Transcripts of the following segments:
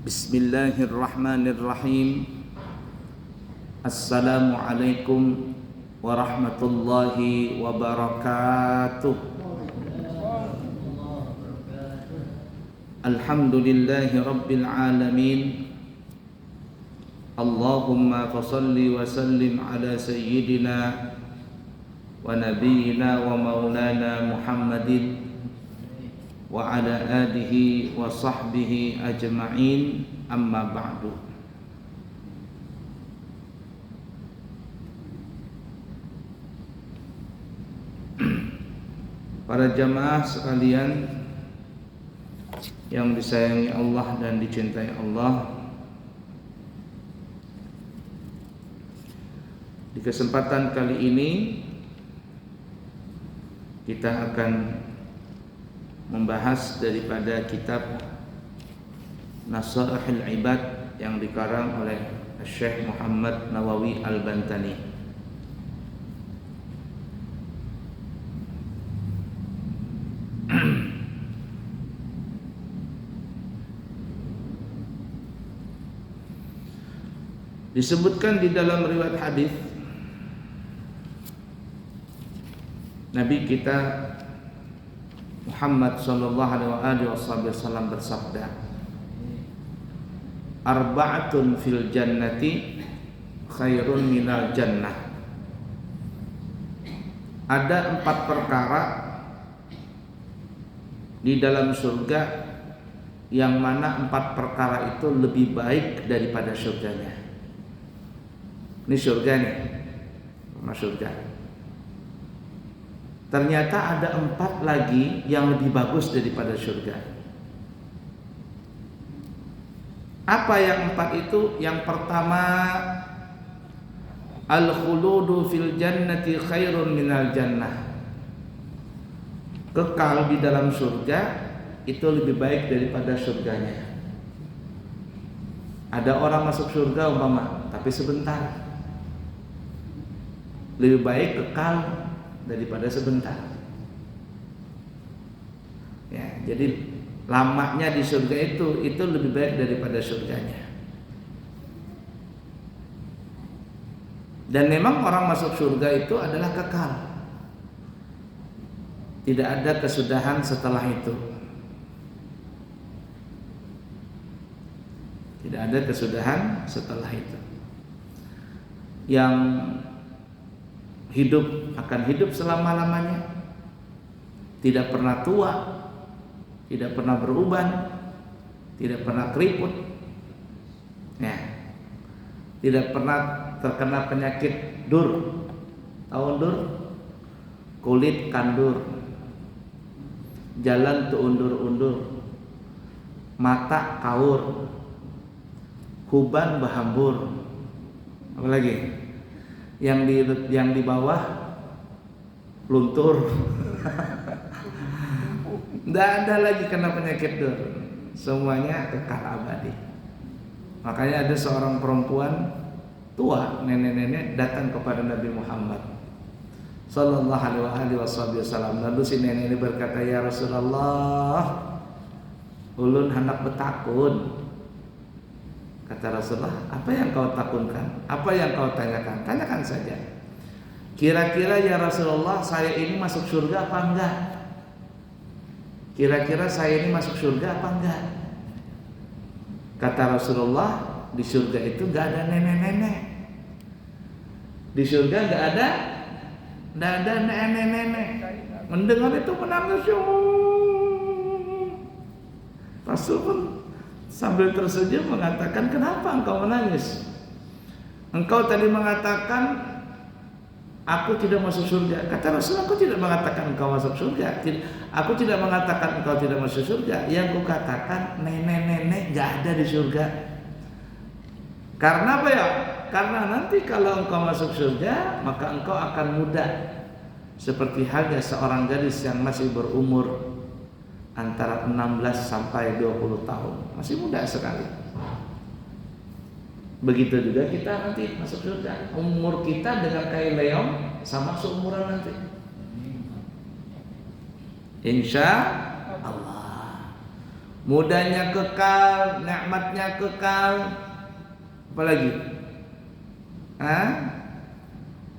Bismillahirrahmanirrahim. Assalamualaikum warahmatullahi wabarakatuh. Alhamdulillahi rabbil alamin. Allahumma fasalli wa sallim ala sayyidina wa nabiyyina wa maulana Muhammadin wa ala alihi wa sahbihi ajma'in, amma ba'du. Para jamaah sekalian yang disayangi Allah dan dicintai Allah, di kesempatan kali ini kita akan membahas daripada kitab Nasaihul Ibad yang dikarang oleh Syekh Muhammad Nawawi Al-Bantani. Disebutkan di dalam riwayat hadis Nabi kita Muhammad sallallahu alaihi wasallam bersabda, arba'atun fil jannati khairun minal jannah. Ada 4 perkara di dalam surga yang mana 4 perkara itu lebih baik daripada surganya. Ini surga nih, rumah surga. Ternyata ada 4 lagi yang lebih bagus daripada surga. Apa yang 4 itu? Yang pertama, al-khuludu fil jannati khairun minal jannah. Kekal di dalam surga itu lebih baik daripada surganya. Ada orang masuk surga umpama, tapi sebentar. Lebih baik kekal daripada sebentar. Ya, jadi lamanya di surga itu lebih baik daripada surganya. Dan memang orang masuk surga itu adalah kekal. Tidak ada kesudahan setelah itu. Tidak ada kesudahan setelah itu. Yang hidup akan hidup selama-lamanya, tidak pernah tua, tidak pernah beruban, tidak pernah keriput, ya, tidak pernah terkena penyakit dur. Tahu dur? Kulit kandur, jalan tuh undur-undur, mata kaur, huban bahambur, apa lagi? Yang di bawah luntur. Tidak ada lagi kena penyakit dur. Semuanya kekal abadi. Makanya ada seorang perempuan tua, nenek-nenek, datang kepada Nabi Muhammad sallallahu alaihi wasallam. Lalu si nenek ini berkata, ya Rasulullah, ulun hendak betakun. Kata Rasulullah, apa yang kau takutkan? Apa yang kau tanyakan? Tanyakan saja. Kira-kira ya Rasulullah, saya ini masuk surga apa enggak? Kira-kira saya ini masuk surga apa enggak? Kata Rasulullah, di surga itu enggak ada nenek-nenek. Di surga enggak ada nenek-nenek. Mendengar itu menangis. Rasul pun sambil tersenyum mengatakan, kenapa engkau menangis? Engkau tadi mengatakan aku tidak masuk surga. Kata Rasul, aku tidak mengatakan engkau masuk surga. Aku tidak mengatakan engkau tidak masuk surga. Yang aku katakan nenek-nenek gak ada di surga. Karena apa ya? Karena nanti kalau engkau masuk surga, maka engkau akan muda, seperti halnya seorang gadis yang masih berumur antara 16 sampai 20 tahun. Masih muda sekali. Begitu juga kita nanti masuk surga. Umur kita dengan kayak leong sama seumuran nanti. Insya Allah. mudanya kekal, nikmatnya kekal, apalagi?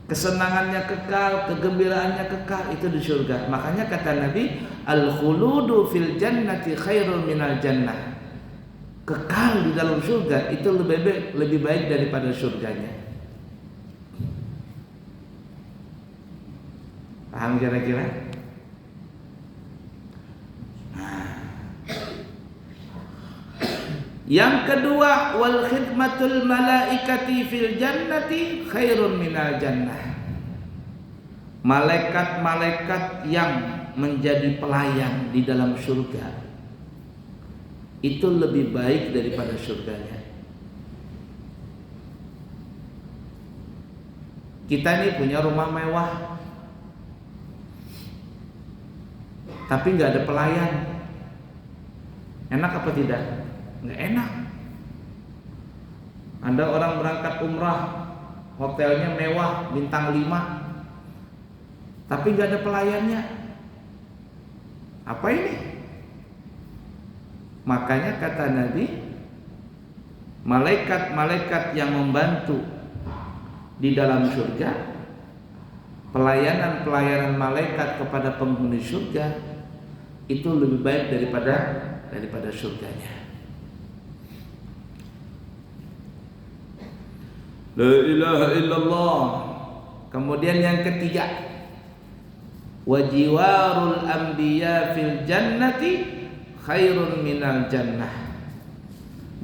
Kesenangannya kekal, kegembiraannya kekal, itu di surga. Makanya kata Nabi, al-khuludu fil jannati khairun minal jannah. Kekal di dalam surga itu lebih baik daripada surganya. Paham kira-kira? Yang kedua, wal khidmatul malaikati fil jannati khairun minal jannah. Malaikat-malaikat yang menjadi pelayan di dalam surga itu lebih baik daripada surganya. Kita ini punya rumah mewah, tapi nggak ada pelayan. Enak apa tidak? Nggak enak. Ada orang berangkat umrah, hotelnya mewah, bintang 5, tapi nggak ada pelayannya. Apa ini? Makanya kata Nabi, malaikat-malaikat yang membantu di dalam surga, pelayanan-pelayanan malaikat kepada penghuni surga itu lebih baik daripada surganya. La ilaha illallah. Kemudian yang ketiga, wajiwarul anbiya fil jannati khairun minal jannah.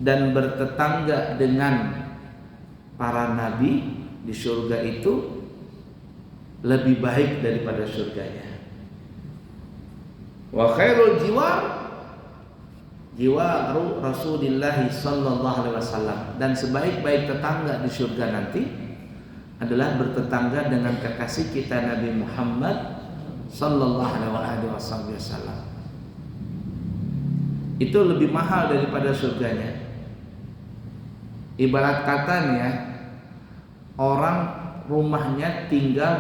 Dan bertetangga dengan para nabi di surga itu lebih baik daripada surganya. Wa khairul jiwaru Rasulillah sallallahu alaihi wasallam. Dan sebaik-baik tetangga di surga nanti adalah bertetangga dengan kekasih kita Nabi Muhammad sallallahu alaihi wasallam. Itu lebih mahal daripada surganya. Ibarat kata nih ya, orang rumahnya tinggal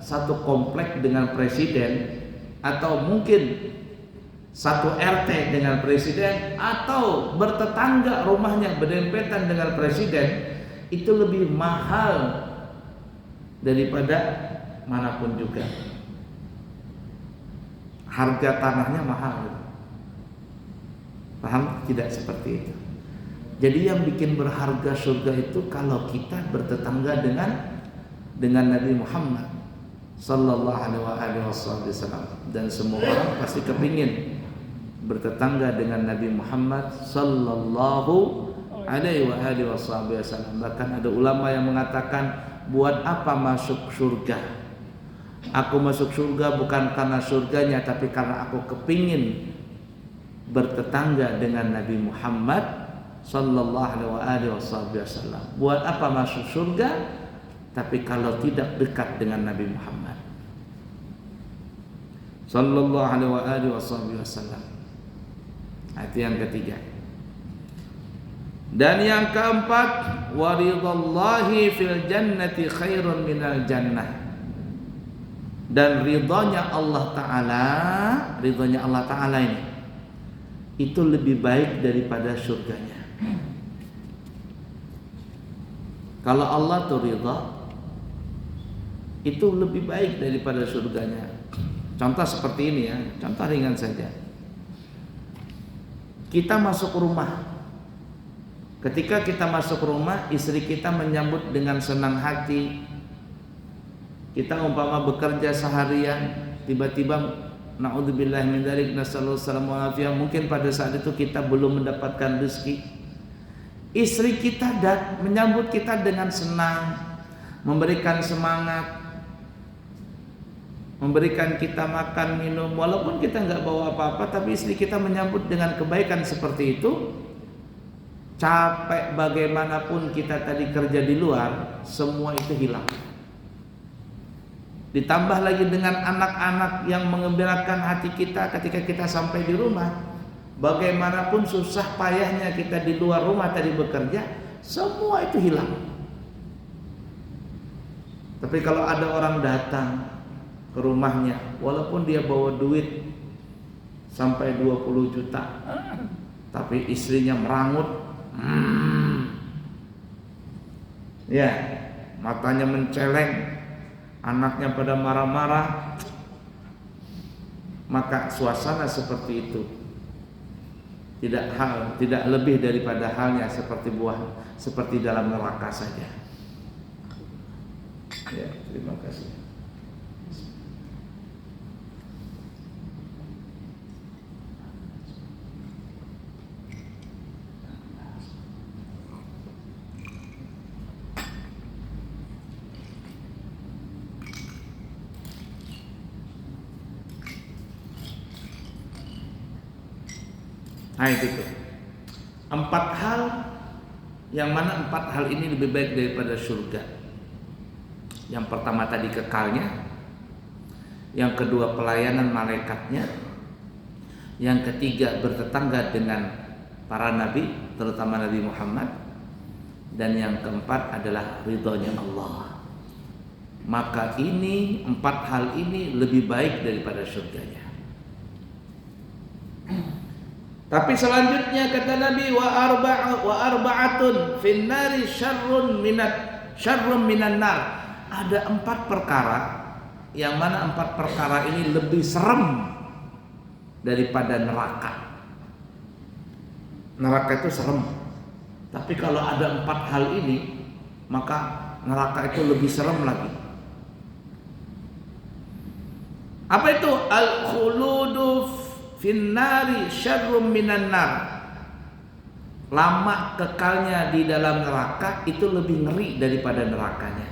satu komplek dengan presiden, atau mungkin satu RT dengan presiden, atau bertetangga rumahnya berdempetan dengan presiden, itu lebih mahal daripada manapun juga. Harga tanahnya mahal. Paham? Tidak seperti itu. Jadi yang bikin berharga surga itu kalau kita bertetangga dengan Nabi Muhammad sallallahu alaihi wasallam. Dan semua orang pasti kepingin bertetangga dengan Nabi Muhammad sallallahu alaihi wasallam. Bahkan ada ulama yang mengatakan, buat apa masuk surga? Aku masuk surga bukan karena surganya, tapi karena aku kepingin bertetangga dengan Nabi Muhammad sallallahu alaihi wasallam. Buat apa masuk surga tapi kalau tidak dekat dengan Nabi Muhammad sallallahu alaihi wasallam. Itu yang ketiga. Dan yang keempat, waridallahi fil jannati khairun minal jannah. Dan ridhonya Allah Ta'ala ini itu lebih baik daripada surganya. Kalau Allah tuh ridha, itu lebih baik daripada surganya. Contoh seperti ini ya, contoh ringan saja. Kita masuk rumah. Ketika kita masuk rumah, istri kita menyambut dengan senang hati. Kita umpama bekerja seharian, tiba-tiba na'udzubillah min dzalik, nasallallahu alaihi wasallam, mungkin pada saat itu kita belum mendapatkan rezeki. Istri kita menyambut kita dengan senang, memberikan semangat, memberikan kita makan minum, walaupun kita nggak bawa apa-apa, tapi istri kita menyambut dengan kebaikan seperti itu. Capek bagaimanapun kita tadi kerja di luar, semua itu hilang. Ditambah lagi dengan anak-anak yang mengembirakan hati kita ketika kita sampai di rumah. Bagaimanapun susah payahnya kita di luar rumah tadi bekerja, semua itu hilang. Tapi kalau ada orang datang ke rumahnya, walaupun dia bawa duit sampai 20 juta, tapi istrinya merangut, ya, matanya menceleng, anaknya pada marah-marah, maka suasana seperti itu tidak lebih daripada halnya seperti dalam neraka saja. Ya, terima kasih. Nah itu tuh 4 hal, yang mana 4 hal ini lebih baik daripada surga. Yang pertama tadi kekalnya, yang kedua pelayanan malaikatnya, yang ketiga bertetangga dengan para nabi, terutama Nabi Muhammad, dan yang keempat adalah ridhonya Allah. Maka ini 4 hal ini lebih baik daripada surganya. Tapi selanjutnya kata Nabi, wa arba'atun fin nari syarrun minan nar. Ada 4 perkara, yang mana 4 perkara ini lebih serem daripada neraka. Neraka itu serem, tapi kalau ada 4 hal ini, maka neraka itu lebih serem lagi. Apa itu? Al-khuludu finnari syarrum minan nar. Lama kekalnya di dalam neraka itu lebih ngeri daripada nerakanya,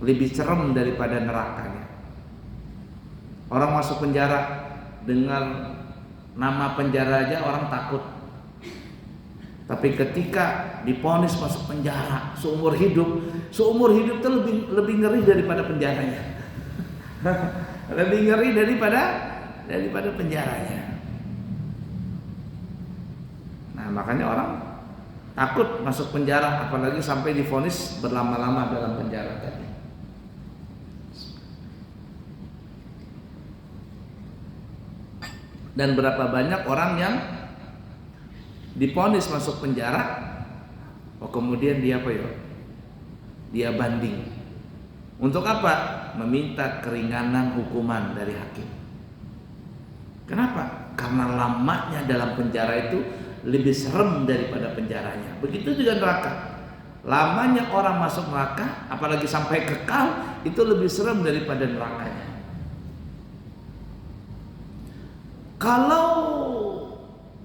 lebih serem daripada nerakanya. Orang masuk penjara, dengar nama penjara aja orang takut. Tapi ketika divonis masuk penjara seumur hidup itu lebih ngeri daripada penjaranya. Lebih ngeri daripada penjaranya. Nah, makanya orang takut masuk penjara, apalagi sampai divonis berlama-lama dalam penjara tadi. Dan berapa banyak orang yang divonis masuk penjara, kemudian dia dia banding. Untuk apa? Meminta keringanan hukuman dari hakim. Kenapa? Karena lamanya dalam penjara itu lebih serem daripada penjaranya. Begitu juga neraka. Lamanya orang masuk neraka, apalagi sampai kekal, itu lebih serem daripada nerakanya. Kalau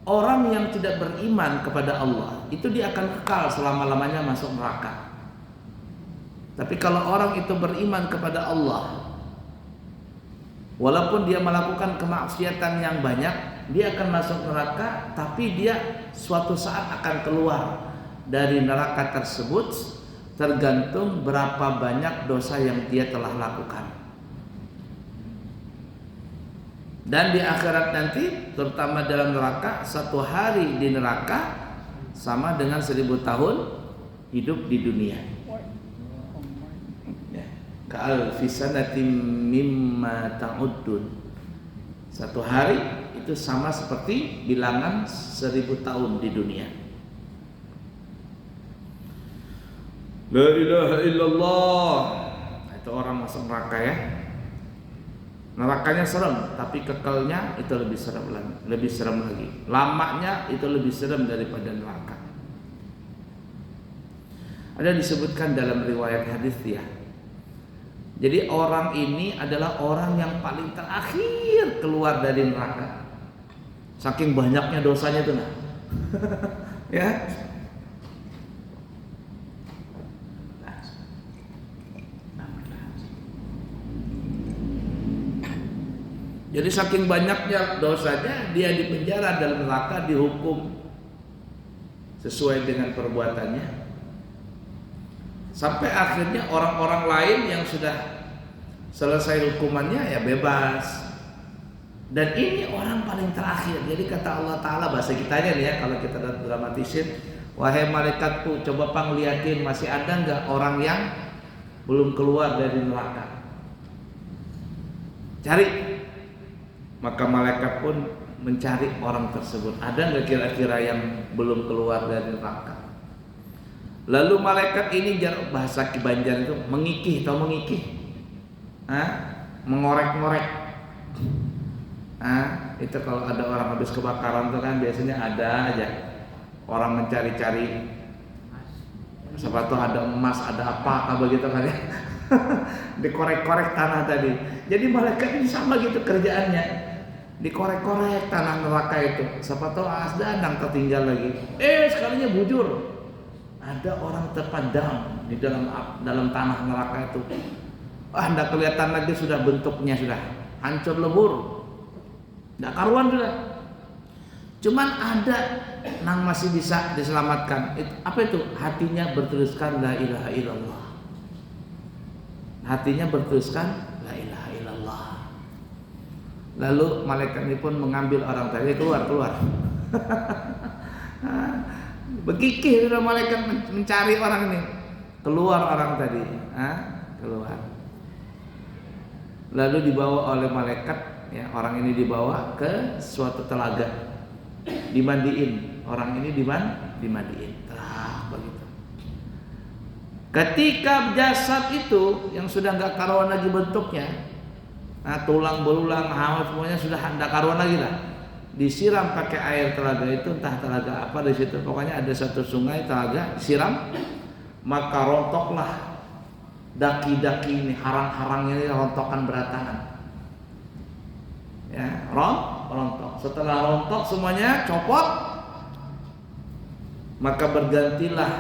orang yang tidak beriman kepada Allah, itu dia akan kekal selama-lamanya masuk neraka. Tapi kalau orang itu beriman kepada Allah, walaupun dia melakukan kemaksiatan yang banyak, dia akan masuk neraka, tapi dia suatu saat akan keluar dari neraka tersebut, tergantung berapa banyak dosa yang dia telah lakukan. Dan di akhirat nanti, terutama dalam neraka, 1 hari di neraka sama dengan 1000 tahun hidup di dunia. Ka'alfi sanatin mimma ta'uddun. 1 hari itu sama seperti bilangan 1000 tahun di dunia. La ilaha illallah. Itu orang masuk neraka ya. Nerakanya serem, tapi kekalnya itu lebih serem lagi. Lamanya itu lebih serem daripada neraka. Ada disebutkan dalam riwayat hadis ya. Jadi orang ini adalah orang yang paling terakhir keluar dari neraka. Saking banyaknya dosanya tuh nah. Ya. Jadi saking banyaknya dosanya, dia dipenjara dalam neraka, dihukum sesuai dengan perbuatannya. Sampai akhirnya orang-orang lain yang sudah selesai hukumannya ya bebas. Dan ini orang paling terakhir. Jadi kata Allah Ta'ala, bahasa kitanya nih ya, kalau kita dramatisir, wahai malaikatku, coba liatin masih ada nggak orang yang belum keluar dari neraka. Cari. Maka malaikat pun mencari orang tersebut. Ada nggak kira-kira yang belum keluar dari neraka? Lalu malaikat ini, bahasa Banjar itu mengikih, atau mengikih, mengorek-ngorek. Itu kalau ada orang habis kebakaran tuh kan biasanya ada aja orang mencari-cari, siapa tahu ada emas, ada apa begitu kan ya. Dikorek-korek tanah tadi. Jadi malaikat ini sama gitu kerjaannya, dikorek-korek tanah neraka itu. Siapa tahu ada yang tertinggal lagi. Sekalinya bujur, ada orang terpadam di dalam tanah neraka itu. Anda kelihatan lagi sudah bentuknya sudah hancur lebur, nggak karuan sudah. Cuman ada yang masih bisa diselamatkan. Apa itu? Hatinya bertuliskan la ilaha illallah. Hatinya bertuliskan la ilaha illallah. Lalu malaikat ini pun mengambil orang tadi, keluar. Begigih sudah malaikat mencari orang ini. Keluar orang tadi, keluar. Lalu dibawa oleh malaikat, ya, orang ini dibawa ke suatu telaga, dimandiin. Orang ini dimandiin. Begitu. Ketika jasad itu yang sudah nggak karuan lagi bentuknya, tulang belulang, hawa semuanya sudah nggak karuan lagi lah, disiram pakai air telaga itu, entah telaga apa di situ, pokoknya ada satu sungai telaga, siram, maka rontoklah daki-daki ini, harang-harangnya ini rontokan beratangan, ya, rontok. Setelah rontok semuanya copot, maka bergantilah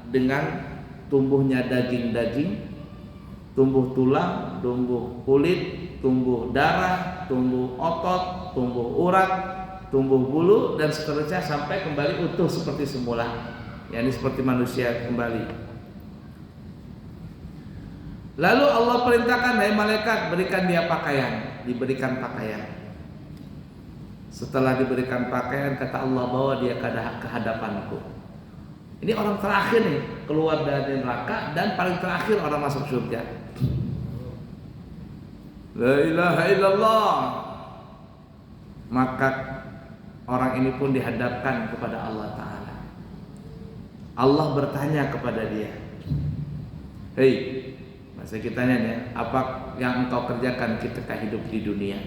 dengan tumbuhnya daging-daging, tumbuh tulang, tumbuh kulit, tumbuh darah, tumbuh otot, tumbuh urat, tumbuh bulu, dan seterusnya sampai kembali utuh seperti semula, yakni seperti manusia kembali. Lalu Allah perintahkan, hai malaikat, berikan dia pakaian. Diberikan pakaian. Setelah diberikan pakaian, kata Allah, bawa dia ke hadapanku. Ini orang terakhir nih keluar dari neraka, dan paling terakhir orang masuk surga. La ilaha illallah. Maka orang ini pun dihadapkan kepada Allah Ta'ala. Allah bertanya kepada dia, hei, masa kita tanya ya, apa yang engkau kerjakan ketika hidup di dunia?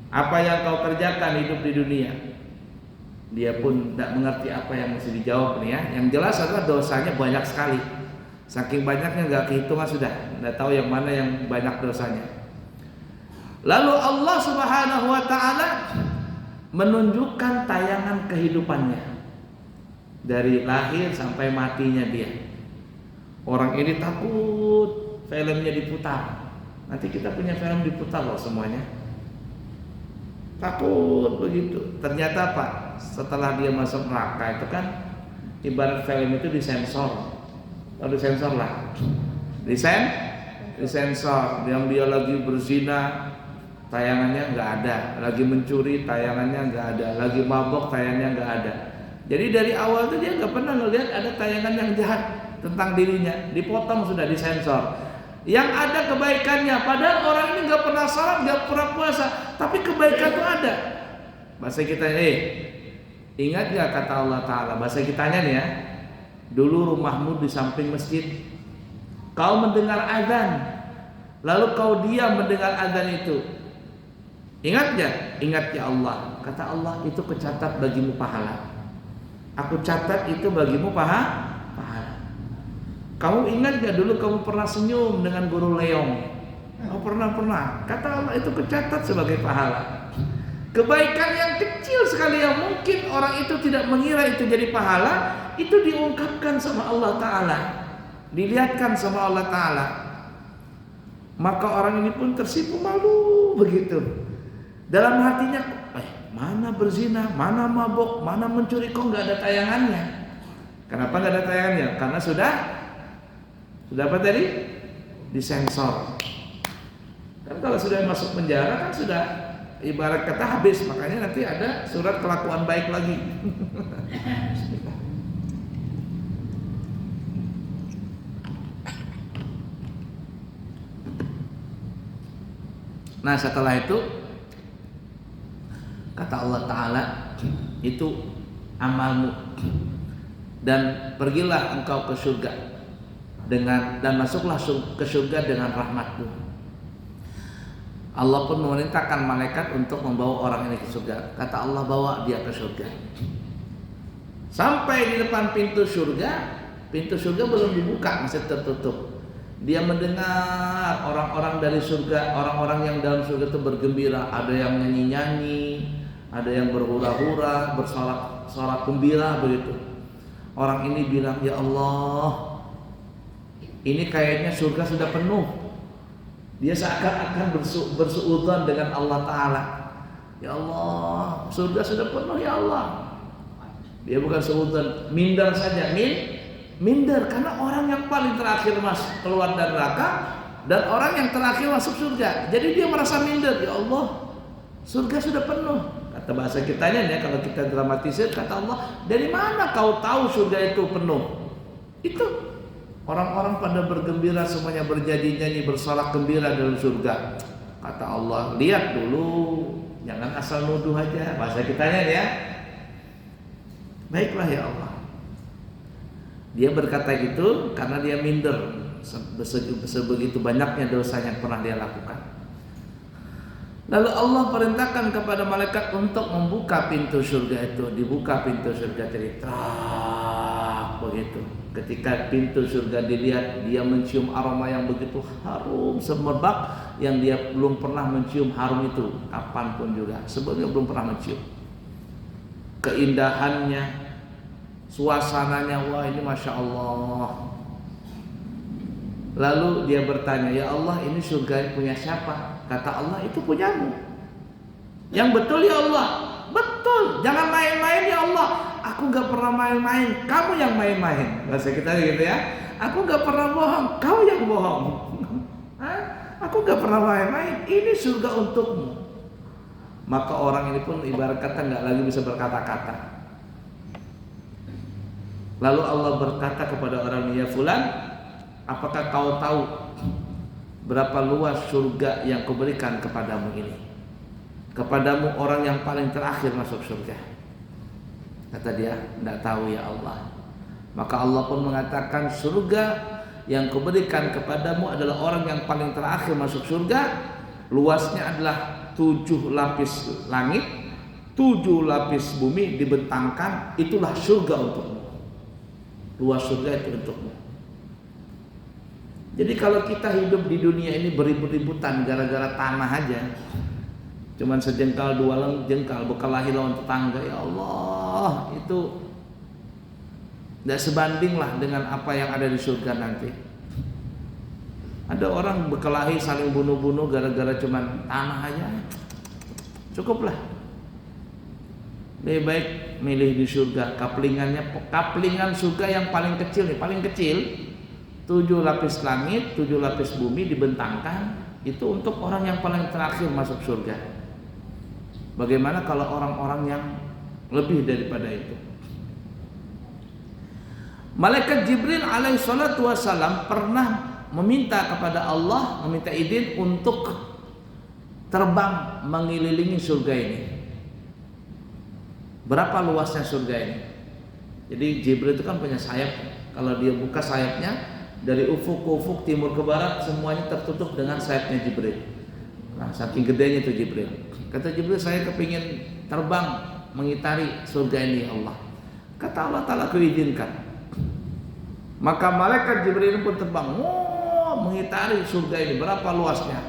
Apa yang kau kerjakan hidup di dunia? Dia pun tidak mengerti apa yang mesti dijawab nih ya. Yang jelas adalah dosanya banyak sekali. Saking banyaknya nggak kehitungan sudah, nggak tahu yang mana yang banyak dosanya. Lalu Allah Subhanahu wa Ta'ala menunjukkan tayangan kehidupannya dari lahir sampai matinya dia. Orang ini takut filmnya diputar. Nanti kita punya film diputar loh semuanya. Takut begitu. Ternyata apa? Setelah dia masuk neraka itu kan ibarat film itu disensor. Kalau disensor lah, disensor. Yang dia lagi berzina, tayangannya nggak ada. Lagi mencuri, tayangannya nggak ada. Lagi mabok, tayangannya nggak ada. Jadi dari awal tuh dia nggak pernah ngelihat ada tayangan yang jahat tentang dirinya. Dipotong sudah, disensor. Yang ada kebaikannya. Padahal orang ini nggak pernah salat, nggak pernah puasa, tapi kebaikan itu ada. Bahasa kita, ingat nggak kata Allah Ta'ala? Bahasa kitanya nih ya. Dulu rumahmu di samping masjid, kau mendengar azan, lalu kau diam mendengar azan itu. Ingat gak? Ingat ya Allah. Kata Allah, itu kecatat bagimu pahala. Aku catat itu bagimu pahala. Kamu ingat gak dulu kamu pernah senyum dengan guru Leong? Oh pernah. Kata Allah, itu kecatat sebagai pahala. Kebaikan yang kecil sekali yang mungkin orang itu tidak mengira itu jadi pahala, itu diungkapkan sama Allah Ta'ala, dilihatkan sama Allah Ta'ala. Maka orang ini pun tersipu malu begitu. Dalam hatinya, mana berzina, mana mabok, mana mencuri, kok gak ada tayangannya. Kenapa gak ada tayangannya? Karena sudah apa tadi? Disensor. Kan kalau sudah masuk penjara kan sudah ibarat kata habis, makanya nanti ada surat kelakuan baik lagi. Nah setelah itu Kata Allah Ta'ala, itu amalmu, dan pergilah engkau ke surga dan masuklah ke surga dengan rahmatku. Allah pun memerintahkan malaikat untuk membawa orang ini ke surga. Kata Allah, bawa dia ke surga. Sampai di depan pintu surga belum dibuka, masih tertutup. Dia mendengar orang-orang dari surga, orang-orang yang dalam surga itu bergembira. Ada yang nyanyi-nyanyi, ada yang berhura-hura, bersorak gembira begitu. Orang ini bilang, ya Allah, ini kayaknya surga sudah penuh. Dia seakan-akan bersuudzon dengan Allah Ta'ala. Ya Allah, surga sudah penuh ya Allah. Dia bukan suudzon, minder saja, minder karena orang yang paling terakhir keluar dari neraka dan orang yang terakhir masuk surga. Jadi dia merasa minder, ya Allah, surga sudah penuh. Kata bahasa kitanya ya, kalau kita dramatisir, kata Allah, dari mana kau tahu surga itu penuh? Itu orang-orang pada bergembira, semuanya berjanji-janji, bersorak gembira dalam surga. Kata Allah, lihat dulu, jangan asal nuduh aja. Bahasa kitanya ya. Baiklah ya Allah. Dia berkata gitu karena dia minder sebegitu banyaknya dosa yang pernah dia lakukan. Lalu Allah perintahkan kepada malaikat untuk membuka pintu surga itu. Dibuka pintu surga, jadi trak begitu. Ketika pintu surga dilihat, dia mencium aroma yang begitu harum semerbak yang dia belum pernah mencium harum itu kapanpun juga. Sebelumnya belum pernah mencium. Keindahannya, suasananya, wah ini Masya Allah. Lalu dia bertanya, ya Allah, ini surga punya siapa? Kata Allah, itu punyamu. Yang betul ya Allah, betul. Jangan main-main ya Allah. Aku gak pernah main-main, kamu yang main-main. Bahasa kita gitu ya. Aku gak pernah bohong, kau yang bohong. Aku gak pernah main-main, ini surga untukmu. Maka orang ini pun ibarat kata gak lagi bisa berkata-kata. Lalu Allah berkata kepada orang, ya fulan, apakah kau tahu berapa luas surga yang kuberikan kepadamu ini? Kepadamu orang yang paling terakhir masuk surga. Kata dia, tidak tahu ya Allah. Maka Allah pun mengatakan, surga yang kuberikan kepadamu adalah orang yang paling terakhir masuk surga. Luasnya adalah 7 lapis langit, 7 lapis bumi dibentangkan. Itulah surga untukmu. Luas surga itu untukmu. Jadi kalau kita hidup di dunia ini beribut-ributan gara-gara tanah aja, cuman sejengkal dua jengkal bekalahi lawan tetangga, ya Allah, itu tidak sebanding lah dengan apa yang ada di surga nanti. Ada orang bekalahi saling bunuh-bunuh gara-gara cuman tanah aja, cukuplah. Lebih baik milih di surga, kaplingan surga yang paling kecil nih, paling kecil 7 lapis langit, 7 lapis bumi dibentangkan. Itu untuk orang yang paling terakhir masuk surga. Bagaimana kalau orang-orang yang lebih daripada itu? Malaikat Jibril alaihi salatu wassalam pernah meminta kepada Allah, meminta izin untuk terbang mengelilingi surga ini. Berapa luasnya surga ini? Jadi Jibril itu kan punya sayap. Kalau dia buka sayapnya, dari ufuk ke ufuk, timur ke barat, semuanya tertutup dengan sayapnya Jibril. Nah, saking gedenya itu Jibril. Kata Jibril, saya kepingin terbang mengitari surga ini ya Allah. Kata Allah Ta'ala, aku izinkan. Maka malaikat Jibril pun terbang, mengitari surga ini. Berapa luasnya?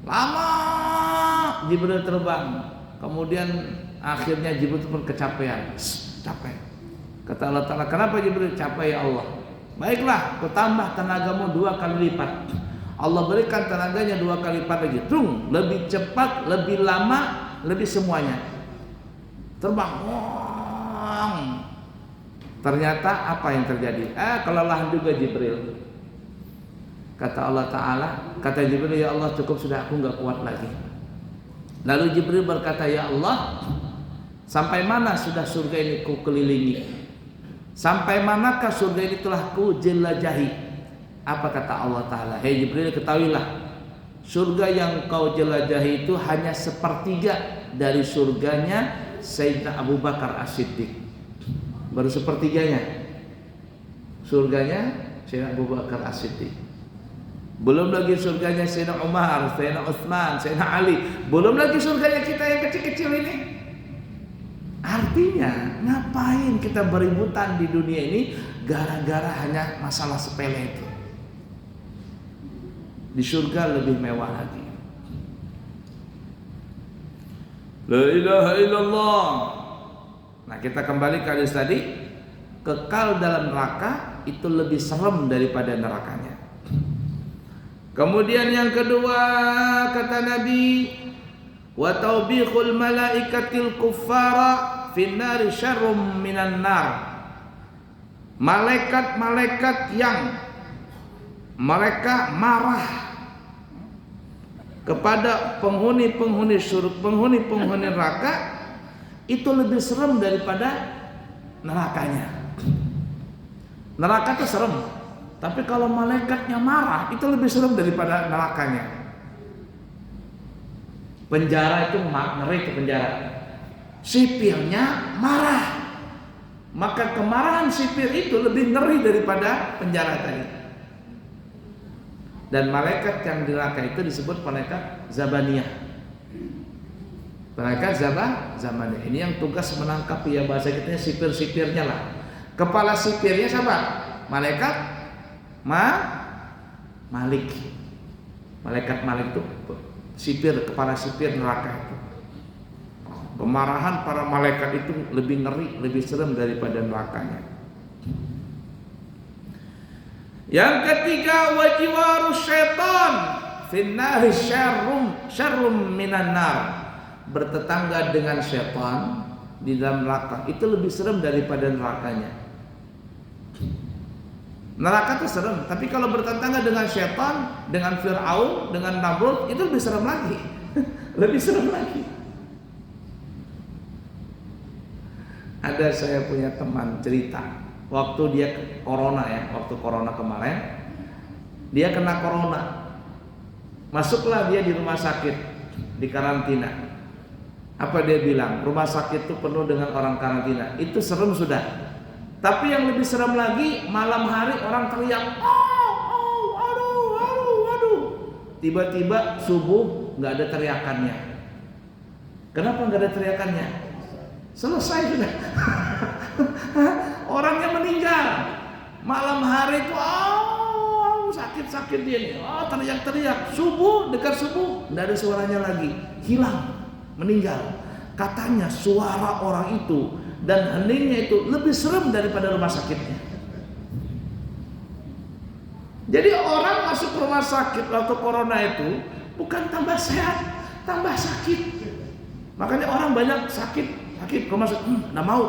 Lama Jibril terbang. Kemudian akhirnya Jibril pun kecapean, capek. Kata Allah Ta'ala, kenapa Jibril? Capek ya Allah. Baiklah, kutambah tenagamu 2 kali lipat. Allah berikan tenaganya 2 kali lipat lagi. Lebih cepat, lebih lama, lebih semuanya. Terbang. Ternyata apa yang terjadi? Kelelahan juga Jibril. Kata Allah Ta'ala, kata Jibril, ya Allah cukup sudah, aku gak kuat lagi. Lalu Jibril berkata, ya Allah, sampai mana sudah surga ini ku kelilingi? Sampai manakah surga ini telah ku jelajahi? Apa kata Allah Ta'ala? Hei Jibril, ketahuilah, Surga yang kau jelajahi itu hanya sepertiga dari surganya Sayyidina Abu Bakar As-Siddiq. Baru sepertiganya surganya Sayyidina Abu Bakar As-Siddiq. Belum lagi surganya Sayyidina Umar, Sayyidina Utsman, Sayyidina Ali. Belum lagi surganya kita yang kecil-kecil ini. Artinya ngapain kita beributan di dunia ini gara-gara hanya masalah sepele itu. Di surga lebih mewah lagi. La ilaha illallah. Nah, kita kembali ke hadis tadi, kekal dalam neraka itu lebih serem daripada nerakanya. Kemudian yang kedua kata Nabi, wa taubikhul malaikatil kuffara finnari syarrum minan nar. Malaikat-malaikat yang mereka marah kepada penghuni-penghuni surga, penghuni-penghuni neraka itu lebih serem daripada nerakanya. Neraka itu serem, tapi kalau malaikatnya marah itu lebih serem daripada nerakanya. Penjara itu ngeri ke penjara. Sipirnya marah, maka kemarahan sipir itu lebih ngeri daripada penjara tadi. Dan malaikat yang di neraka itu disebut malaikat Zabaniyah. Malaikat Zabaniyah ini yang tugas menangkap, ya bahasa kita sipir-sipirnya lah. Kepala sipirnya siapa? Malaikat Malik. Malaikat Malik itu sipir, kepala sipir neraka itu. Kemarahan para malaikat itu lebih ngeri, lebih serem daripada nerakanya. Yang ketiga, wajiwaru syaitan finnari syarrum minan nar. Bertetangga dengan syaitan di dalam neraka itu lebih serem daripada nerakanya. Neraka itu serem, tapi kalau bertetangga dengan syaitan, dengan Fir'aun, dengan Namrud, itu lebih serem lagi. Lebih serem lagi. Ada saya punya teman cerita, waktu dia corona ya, waktu corona kemarin, dia kena corona, masuklah dia di rumah sakit, di karantina. Apa dia bilang? Rumah sakit itu penuh dengan orang karantina. Itu serem sudah. Tapi yang lebih serem lagi, malam hari orang teriak, aduh. Tiba-tiba subuh nggak ada teriakannya. Kenapa nggak ada teriakannya? Selesai sudah. Orangnya meninggal. Malam hari itu sakit-sakit dia nih. Teriak-teriak. Subuh, dekat subuh nggak ada suaranya lagi. Hilang, meninggal. Katanya suara orang itu dan heningnya itu lebih serem daripada rumah sakitnya. Jadi orang masuk rumah sakit waktu corona itu bukan tambah sehat, tambah sakit. Makanya orang banyak sakit kalau masuk nggak mau.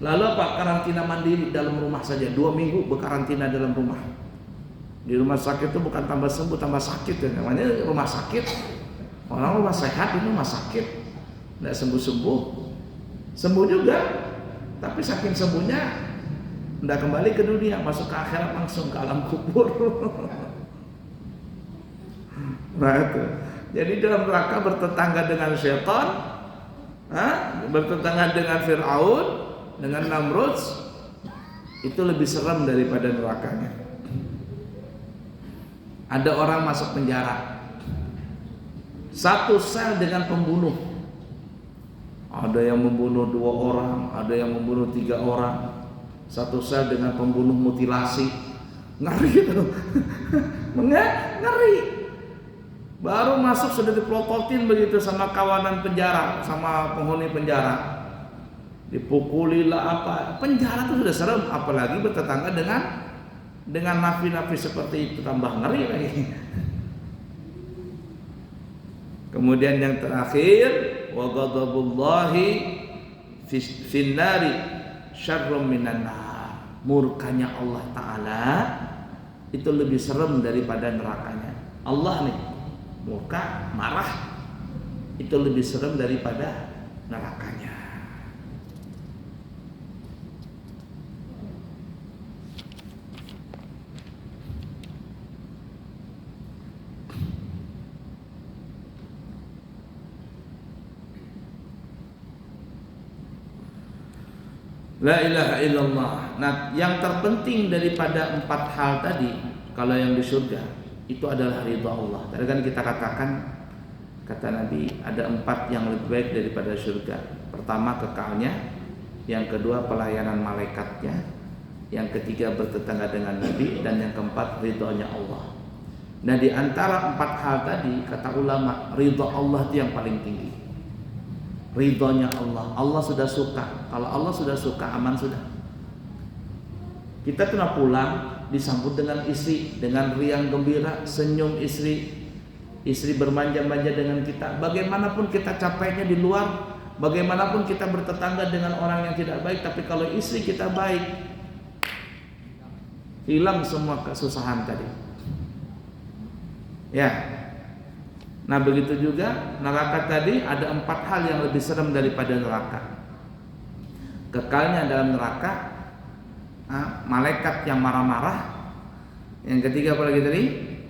Lalu apa? Karantina mandiri dalam rumah saja, 2 minggu berkarantina dalam rumah. Di rumah sakit itu bukan tambah sembuh, tambah sakit ya. Namanya rumah sakit. Orang rumah sehat ini rumah sakit, nggak sembuh-sembuh. Sembuh juga, tapi saking sembuhnya nggak kembali ke dunia, masuk ke akhirat langsung ke alam kubur. Nah itu. Jadi dalam neraka bertetangga dengan syaitan, bertetangga dengan Fir'aun, dengan Namrud, itu lebih serem daripada nerakanya. Ada orang masuk penjara, satu sel dengan pembunuh. Ada yang membunuh 2 orang, ada yang membunuh 3 orang. Satu sel dengan pembunuh mutilasi. Ngeri itu. Ngeri. Baru masuk sudah dipelototin begitu sama kawanan penjara, sama penghuni penjara. Dipukulilah apa. Penjara itu sudah serem, apalagi bertetangga dengan nafi-nafi seperti itu, tambah ngeri lagi. Kemudian yang terakhir, wa ghadabullahi finnari syarrum minan nar. Murkanya Allah Ta'ala itu lebih serem daripada nerakanya. Allah nih murka, marah, itu lebih serem daripada nerakanya. La ilaha illallah. Nah, yang terpenting daripada 4 hal tadi, kalau yang di surga itu adalah ridha Allah. Tadi kan kita katakan, kata Nabi, ada 4 yang lebih baik daripada surga. Pertama kekalnya, yang kedua pelayanan malaikatnya, yang ketiga bertetangga dengan Nabi, dan yang keempat ridhonya Allah. Nah, di antara 4 hal tadi, kata ulama, ridha Allah itu yang paling tinggi. Ridhonya Allah, Allah sudah suka. Kalau Allah sudah suka, aman sudah. Kita kena pulang disambut dengan istri, dengan riang gembira, senyum istri, istri bermanja-manja dengan kita. Bagaimanapun kita capeknya di luar, bagaimanapun kita bertetangga dengan orang yang tidak baik, tapi kalau istri kita baik, hilang semua kesusahan tadi. Ya. Nah, begitu juga neraka tadi, ada 4 hal yang lebih serem daripada neraka. Kekalnya dalam neraka, malaikat yang marah-marah. Yang ketiga apalagi tadi,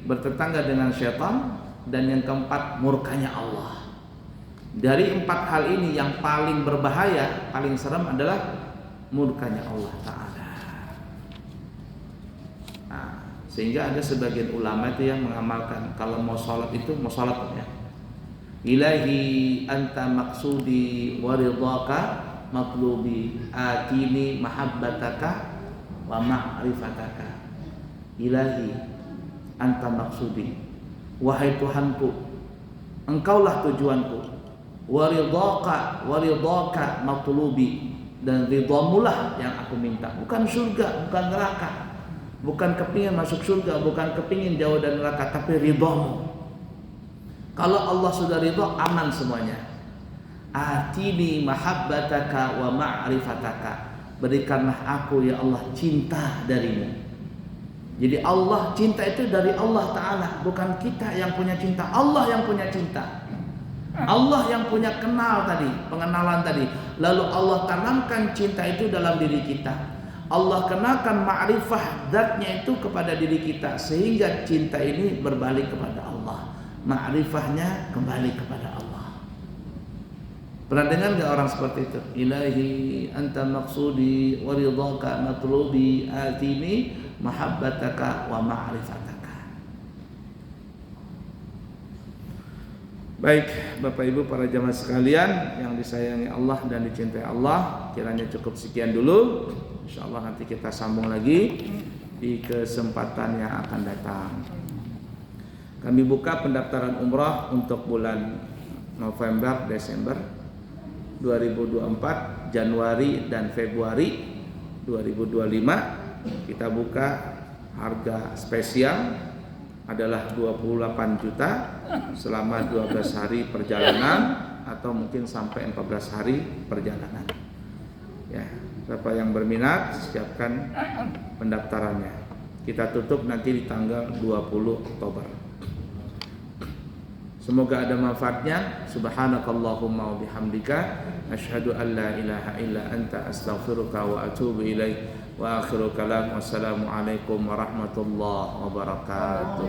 bertetangga dengan syaitan. Dan yang keempat, murkanya Allah. Dari 4 hal ini yang paling berbahaya, paling serem adalah murkanya Allah Ta'ala. Sehingga ada sebagian ulama itu yang mengamalkan, kalau mau sholat itu mau sholat ya, ilahi anta maksudi waridhaka matlubi atini mahabbataka wa ma'rifataka. Ilahi anta maksudi, wahai Tuhanku, engkaulah tujuanku, waridhaka matlubi, dan ridhamulah yang aku minta. Bukan surga, bukan neraka, bukan kepingin masuk surga, bukan kepingin jauh dari neraka, tapi ridhamu. Kalau Allah sudah ridha, aman semuanya. Atini mahabbataka wa ma'rifataka, berikanlah aku ya Allah cinta darimu. Jadi Allah, cinta itu dari Allah Ta'ala, bukan kita yang punya cinta, Allah yang punya cinta. Allah yang punya kenal tadi, pengenalan tadi. Lalu Allah tanamkan cinta itu dalam diri kita. Allah kenalkan ma'rifah zatnya itu kepada diri kita, sehingga cinta ini berbalik kepada Allah, ma'rifahnya kembali kepada Allah. Pernah dengar gak orang seperti itu? Ilahi anta maksudi waridhaka matlubi atini mahabbataka wa ma'rifataka. Baik Bapak Ibu para jamaah sekalian yang disayangi Allah dan dicintai Allah, kiranya cukup sekian dulu. InsyaAllah nanti kita sambung lagi di kesempatan yang akan datang. Kami buka pendaftaran umrah untuk bulan November, Desember 2024, Januari dan Februari 2025. Kita buka harga spesial adalah 28 juta selama 12 hari perjalanan, atau mungkin sampai 14 hari perjalanan. Ya. Siapa yang berminat, siapkan pendaftarannya. Kita tutup nanti di tanggal 20 Oktober. Semoga ada manfaatnya. Subhanakallahumma wa bihamdika, asyhadu an la ilaha illa anta, astaghfiruka wa atubu ilaik. Wa akhiru kalam, wassalamu alaikum warahmatullahi wabarakatuh.